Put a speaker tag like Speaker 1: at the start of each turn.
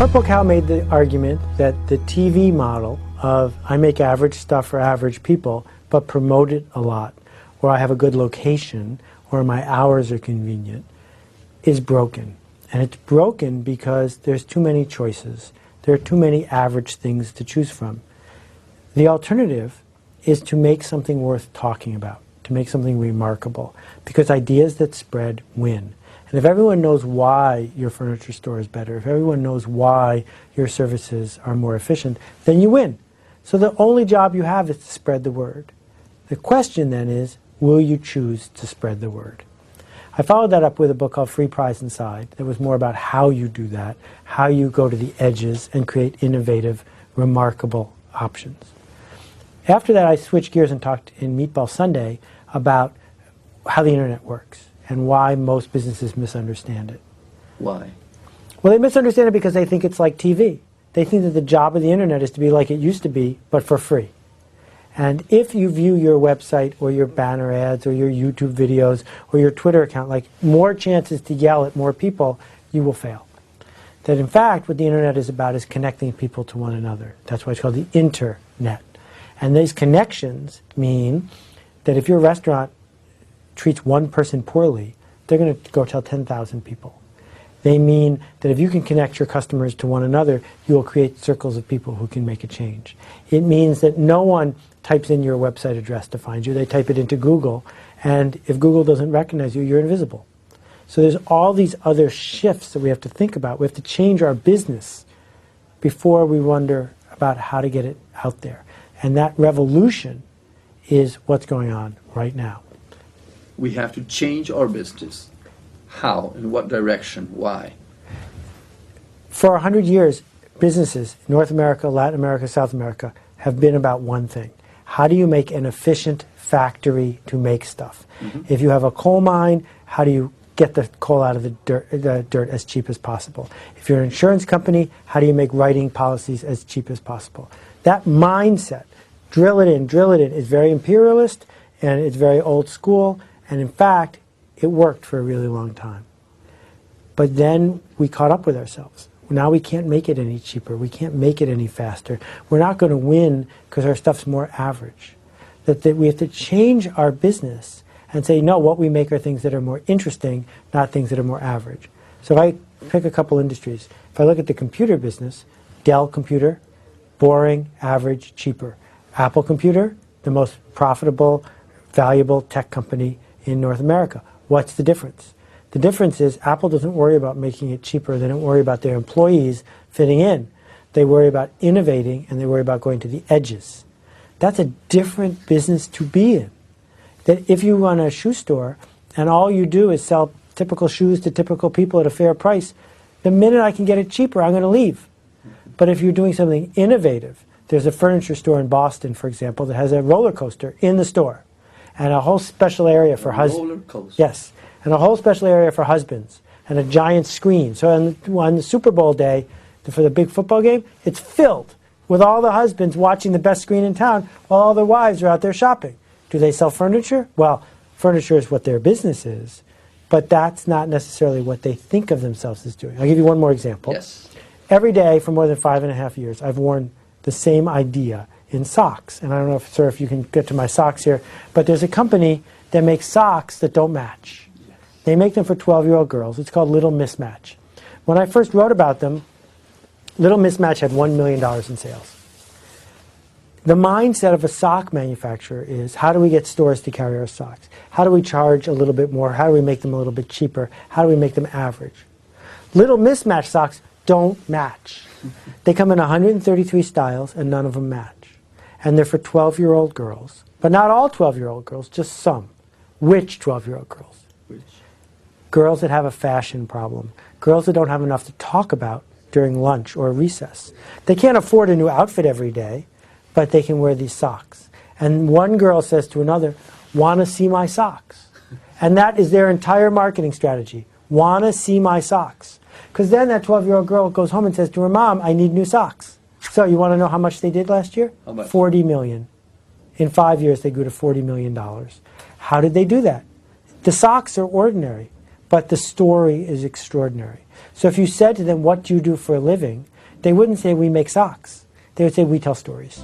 Speaker 1: Purple Cow made the argument that the TV model of I make average stuff for average people, but promote it a lot, or I have a good location, or my hours are convenient, is broken. And it's broken because there's too many choices. There are too many average things to choose from. The alternative is to make something worth talking about, to make something remarkable, because ideas that spread win. And if everyone knows why your furniture store is better, if everyone knows why your services are more efficient, then you win. So the only job you have is to spread the word. The question then is, will you choose to spread the word? I followed that up with a book called Free Prize Inside that was more about how you do that, how you go to the edges and create innovative, remarkable options. After that, I switched gears and talked in Meatball Sunday about how the internet works and why most businesses misunderstand it.
Speaker 2: Why?
Speaker 1: Well, they misunderstand it because they think it's like TV. They think that the job of the internet is to be like it used to be, but for free. And if you view your website or your banner ads or your YouTube videos or your Twitter account like more chances to yell at more people, you will fail. That in fact, what the internet is about is connecting people to one another. That's why it's called the internet. And these connections mean that if your restaurant treats one person poorly, they're going to go tell 10,000 people. They mean that if you can connect your customers to one another, you will create circles of people who can make a change. It means that no one types in your website address to find you. They type it into Google, and if Google doesn't recognize you, you're invisible. So there's all these other shifts that we have to think about. We have to change our business before we wonder about how to get it out there. And that revolution is what's going on right now.
Speaker 2: We have to change our business. How? In what direction? Why?
Speaker 1: For 100 years, businesses, North America, Latin America, South America, have been about one thing. How do you make an efficient factory to make stuff? Mm-hmm. If you have a coal mine, how do you get the coal out of the dirt as cheap as possible? If you're an insurance company, how do you make writing policies as cheap as possible? That mindset, drill it in, is very imperialist, and it's very old school, and in fact, it worked for a really long time. But then we caught up with ourselves. Now we can't make it any cheaper. We can't make it any faster. We're not going to win because our stuff's more average. That we have to change our business and say, no, what we make are things that are more interesting, not things that are more average. So if I pick a couple industries, if I look at the computer business, Dell computer, boring, average, cheaper. Apple computer, the most profitable, valuable tech company in North America. What's the difference? The difference is Apple doesn't worry about making it cheaper. They don't worry about their employees fitting in. They worry about innovating, and they worry about going to the edges. That's a different business to be in. That if you run a shoe store and all you do is sell typical shoes to typical people at a fair price, the minute I can get it cheaper, I'm going to leave. But if you're doing something innovative, there's a furniture store in Boston, for example, that has a roller coaster in the store and a whole special area for husbands.
Speaker 2: Roller coaster.
Speaker 1: Yes, and a whole special area for husbands and a giant screen. So on the Super Bowl day, for the big football game, it's filled with all the husbands watching the best screen in town while all their wives are out there shopping. Do they sell furniture? Well, furniture is what their business is, but that's not necessarily what they think of themselves as doing. I'll give you one more example.
Speaker 2: Yes.
Speaker 1: Every day for more than 5.5 years, I've worn the same idea in socks. And I don't know, sir, if you can get to my socks here, but there's a company that makes socks that don't match. Yes. They make them for 12-year-old girls. It's called Little Mismatch. When I first wrote about them, Little Mismatch had $1 million in sales. The mindset of a sock manufacturer is, how do we get stores to carry our socks? How do we charge a little bit more? How do we make them a little bit cheaper? How do we make them average? Little Mismatch socks don't match. They come in 133 styles and none of them match. And they're for 12-year-old girls. But not all 12-year-old girls, just some. Which 12-year-old girls?
Speaker 2: Which?
Speaker 1: Girls that have a fashion problem. Girls that don't have enough to talk about during lunch or recess. They can't afford a new outfit every day, but they can wear these socks. And one girl says to another, want to see my socks? And that is their entire marketing strategy. Want to see my socks? Because then that 12-year-old girl goes home and says to her mom, I need new socks. So you want to know how much they did last year?
Speaker 2: How much?
Speaker 1: $40 million. In 5 years, they grew to $40 million. How did they do that? The socks are ordinary, but the story is extraordinary. So if you said to them, what do you do for a living? They wouldn't say we make socks. They would say we tell stories.